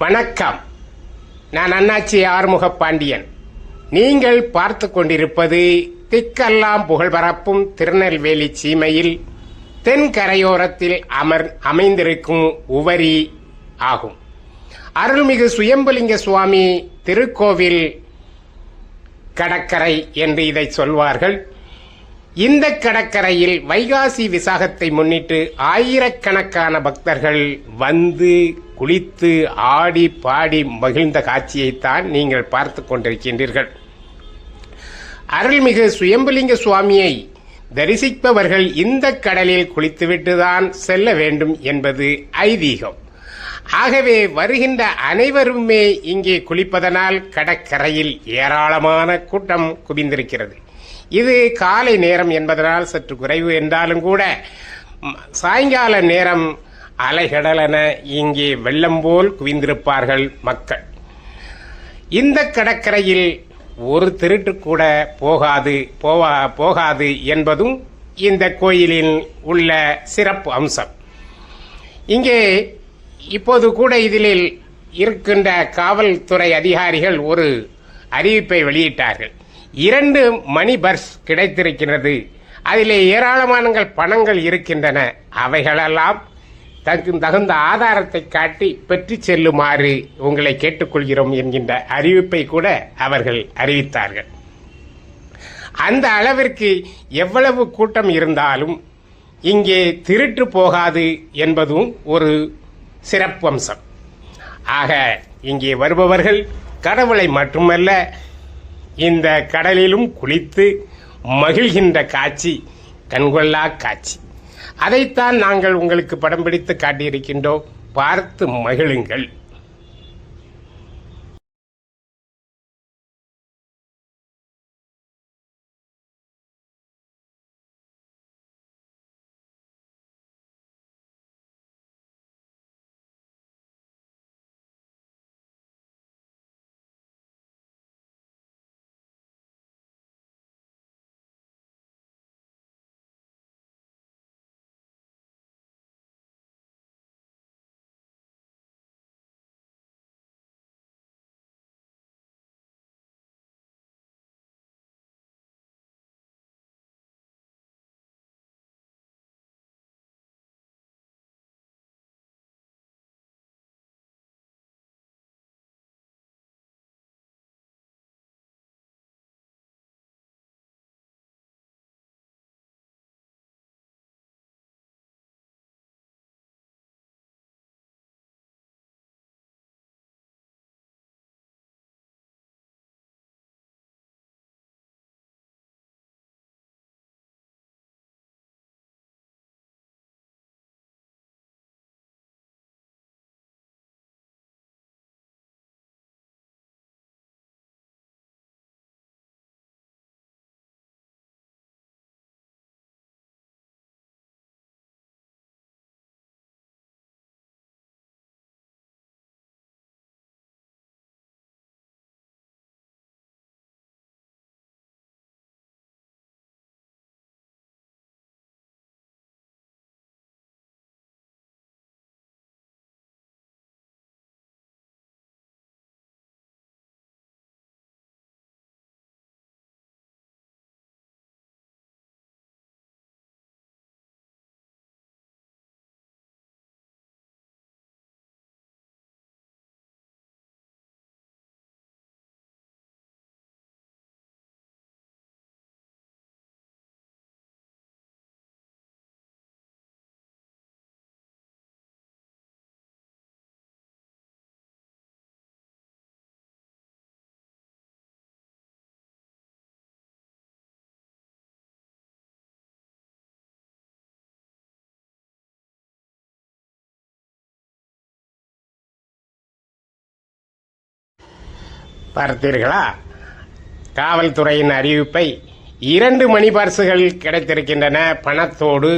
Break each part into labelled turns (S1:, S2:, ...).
S1: வணக்கம். நான் அண்ணாச்சி ஆறுமுக பாண்டியன். நீங்கள் பார்த்து கொண்டிருப்பது திக்கெல்லாம் புகழ் பரப்பும் திருநெல்வேலி சீமையில் தென்கரையோரத்தில் அமைந்திருக்கும் உவரி ஆகும். அருள்மிகு சுயம்புலிங்க சுவாமி திருக்கோவில் கடற்கரை என்று இதை சொல்வார்கள். இந்த கடற்கரையில் வைகாசி விசாகத்தை முன்னிட்டு ஆயிரக்கணக்கான பக்தர்கள் வந்து குளித்து ஆடி பாடி மகிழ்ந்த காட்சியைத்தான் நீங்கள் பார்த்து கொண்டிருக்கின்றீர்கள். அருள்மிகு சுயம்புலிங்க சுவாமியை தரிசிப்பவர்கள் இந்த கடலில் குளித்துவிட்டுதான் செல்ல வேண்டும் என்பது ஐதீகம். ஆகவே வருகின்ற அனைவருமே இங்கே குளிப்பதனால் கடற்கரையில் ஏராளமான கூட்டம் குவிந்திருக்கிறது. இது காலை நேரம் என்பதனால் சற்று குறைவு என்றாலும் கூட சாயங்கால நேரம் அலைகடலென இங்கே வெள்ளம் போல் குவிந்திருப்பார்கள் மக்கள். இந்த கடற்கரையில் ஒரு திருட்டு கூட போகாது என்பதும் இந்த கோயிலில் உள்ள சிறப்பு அம்சம். இங்கே இப்போது கூட இதில் இருக்கின்ற காவல்துறை அதிகாரிகள் ஒரு அறிவிப்பை வெளியிட்டார்கள். 2 மணி பர்ஸ் கிடைத்திருக்கிறது, அதிலே ஏராளமான பணங்கள் இருக்கின்றன, அவைகளெல்லாம் தகுந்த ஆதாரத்தை காட்டி பெற்று செல்லுமாறு உங்களை கேட்டுக்கொள்கிறோம் என்கின்ற அறிவிப்பை கூட அவர்கள் அறிவித்தார்கள். அந்த அளவிற்கு எவ்வளவு கூட்டம் இருந்தாலும் இங்கே திருட்டு போகாது என்பதும் ஒரு சிறப்பு அம்சம். ஆக இங்கே வருபவர்கள் கடவுளை மட்டுமல்ல இந்த கடலிலும் குளித்து மகிழ்கின்ற காட்சி கண்கொள்ளா காட்சி. அதைத்தான் நாங்கள் உங்களுக்கு படம் பிடித்து காட்டியிருக்கின்றோம். பார்த்து மகிழுங்கள். பார்த்தீர்களா காவல்துறையின் அறிவிப்பை? 2 மணி பர்சுகள் கிடைத்திருக்கின்றன பணத்தோடு.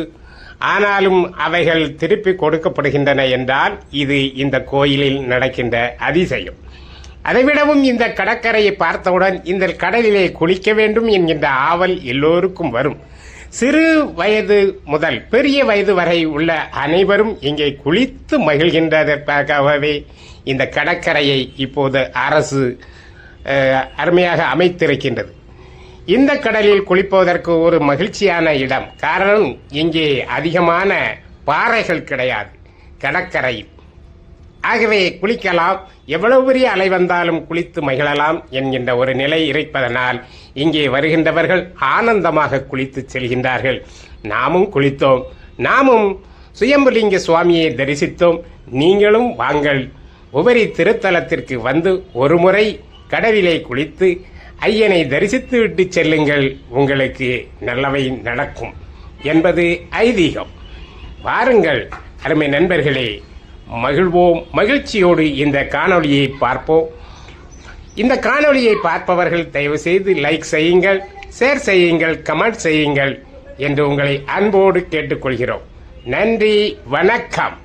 S1: ஆனாலும் அவைகள் திருப்பி கொடுக்கப்படுகின்றன என்றால் இது இந்த கோயிலில் நடக்கின்ற அதிசயம். அதைவிடவும் இந்த கடற்கரையை பார்த்தவுடன் இந்த கடலிலே குளிக்க வேண்டும் என்கின்ற ஆவல் எல்லோருக்கும் வரும். சிறு வயது முதல் பெரிய வயது வரை உள்ள அனைவரும் இங்கே குளித்து மகிழ்கின்றதற்காகவே இந்த கடற்கரையை இப்போது அரசு அருமையாக அமைத்திருக்கின்றது. இந்த கடலில் குளிப்பதற்கு ஒரு மகிழ்ச்சியான இடம். காரணம், இங்கே அதிகமான பாறைகள் கிடையாது கடற்கரையில். ஆகவே குளிக்கலாம், எவ்வளவு பெரிய அலை வந்தாலும் குளித்து மகிழலாம் என்கின்ற ஒரு நிலை இருப்பதனால் இங்கே வருகின்றவர்கள் ஆனந்தமாக குளித்து செல்கின்றார்கள். நாமும் குளித்தோம், நாமும் சுயம்புலிங்க சுவாமியை தரிசித்தோம். நீங்களும் வாங்கள், உபரி திருத்தலத்திற்கு வந்து ஒரு முறை கடலிலே குளித்து ஐயனை தரிசித்து விட்டு செல்லுங்கள், உங்களுக்கு நல்லவை நடக்கும் என்பது ஐதீகம். வாருங்கள் அருமை நண்பர்களே, மகிழ்வோம், மகிழ்ச்சியோடு இந்த காணொளியை பார்ப்போம். இந்த காணொளியை பார்ப்பவர்கள் தயவு செய்து லைக் செய்யுங்கள், ஷேர் செய்யுங்கள், கமெண்ட் செய்யுங்கள் என்று உங்களை அன்போடு கேட்டுக்கொள்கிறோம். நன்றி, வணக்கம்.